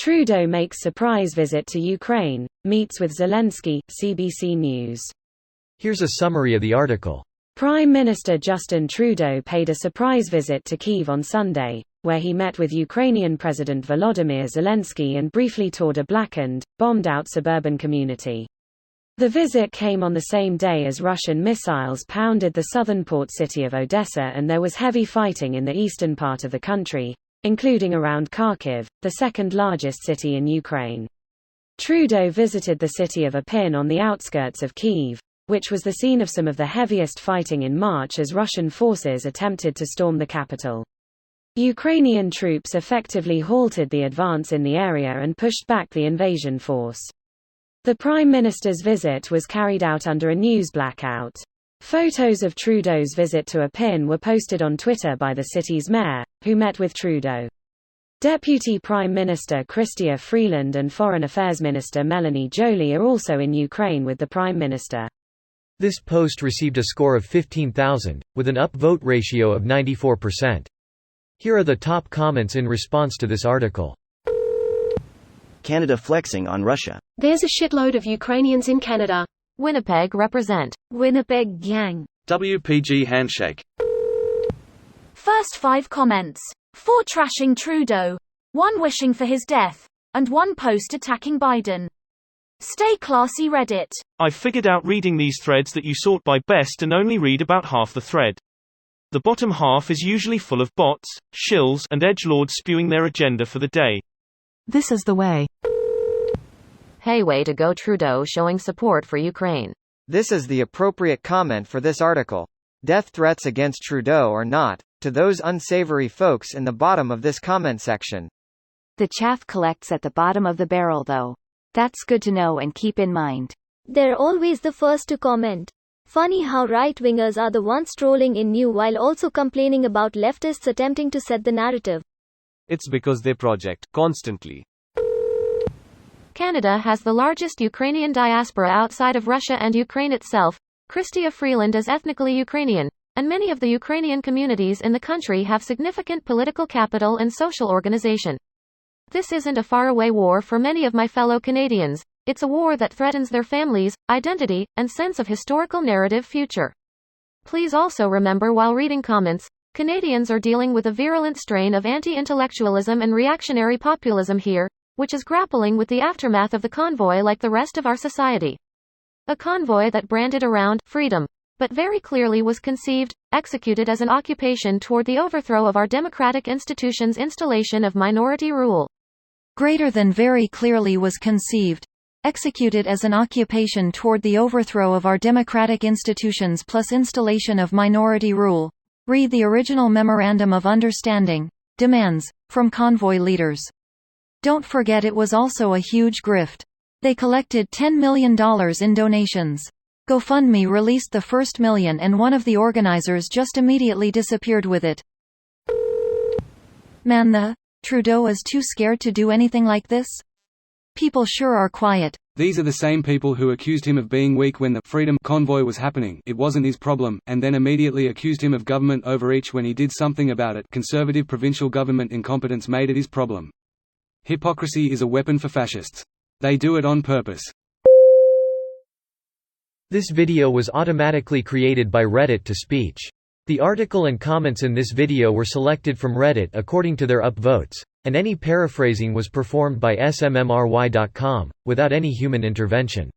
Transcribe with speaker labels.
Speaker 1: Trudeau makes surprise visit to Ukraine, meets with Zelensky, CBC News.
Speaker 2: Here's a summary of the article.
Speaker 1: Prime Minister Justin Trudeau paid a surprise visit to Kyiv on Sunday, where he met with Ukrainian President Volodymyr Zelensky and briefly toured a blackened, bombed-out suburban community. The visit came on the same day as Russian missiles pounded the southern port city of Odessa, and there was heavy fighting in the eastern part of the country, including around Kharkiv, the second-largest city in Ukraine. Trudeau visited the city of Irpin on the outskirts of Kyiv, which was the scene of some of the heaviest fighting in March as Russian forces attempted to storm the capital. Ukrainian troops effectively halted the advance in the area and pushed back the invasion force. The Prime Minister's visit was carried out under a news blackout. Photos of Trudeau's visit to Irpin were posted on Twitter by the city's mayor, who met with Trudeau. Deputy Prime Minister Chrystia Freeland and Foreign Affairs Minister Melanie Joly are also in Ukraine with the Prime Minister.
Speaker 2: This post received a score of 15,000, with an upvote ratio of 94%. Here are the top comments in response to this article.
Speaker 3: Canada flexing on Russia.
Speaker 4: There's a shitload of Ukrainians in Canada.
Speaker 5: Winnipeg represent.
Speaker 6: Winnipeg gang.
Speaker 7: WPG handshake.
Speaker 6: First 5 comments. 4 trashing Trudeau, 1 wishing for his death, and 1 post attacking Biden. Stay classy, Reddit.
Speaker 7: I figured out reading these threads that you sort by best and only read about half the thread. The bottom half is usually full of bots, shills, and edgelords spewing their agenda for the day.
Speaker 5: This is the way. Hey, way to go, Trudeau, showing support for Ukraine.
Speaker 8: This is the appropriate comment for this article. Death threats against Trudeau or not, to those unsavory folks in the bottom of this comment section.
Speaker 9: The chaff collects at the bottom of the barrel though. That's good to know and keep in mind.
Speaker 10: They're always the first to comment. Funny how right-wingers are the ones trolling in new while also complaining about leftists attempting to set the narrative.
Speaker 7: It's because they project constantly.
Speaker 5: Canada has the largest Ukrainian diaspora outside of Russia and Ukraine itself. Chrystia Freeland is ethnically Ukrainian, and many of the Ukrainian communities in the country have significant political capital and social organization. This isn't a faraway war for many of my fellow Canadians. It's a war that threatens their families, identity, and sense of historical narrative future. Please also remember while reading comments, Canadians are dealing with a virulent strain of anti-intellectualism and reactionary populism here, which is grappling with the aftermath of the convoy like the rest of our society. A convoy that branded around freedom, but very clearly was conceived, executed as an occupation toward the overthrow of our democratic institutions' installation of minority rule.
Speaker 11: Greater than very clearly was conceived, executed as an occupation toward the overthrow of our democratic institutions plus installation of minority rule. Read the original Memorandum of Understanding. Demands, from convoy leaders. Don't forget it was also a huge grift. They collected $10 million in donations. GoFundMe released the first $1 million and one of the organizers just immediately disappeared with it. Man, the Trudeau is too scared to do anything like this? People sure are quiet.
Speaker 12: These are the same people who accused him of being weak when the Freedom Convoy was happening, it wasn't his problem, and then immediately accused him of government overreach when he did something about it. Conservative provincial government incompetence made it his problem. Hypocrisy is a weapon for fascists. They do it on purpose.
Speaker 2: This video was automatically created by Reddit to speech. The article and comments in this video were selected from Reddit according to their upvotes, and any paraphrasing was performed by smmry.com, without any human intervention.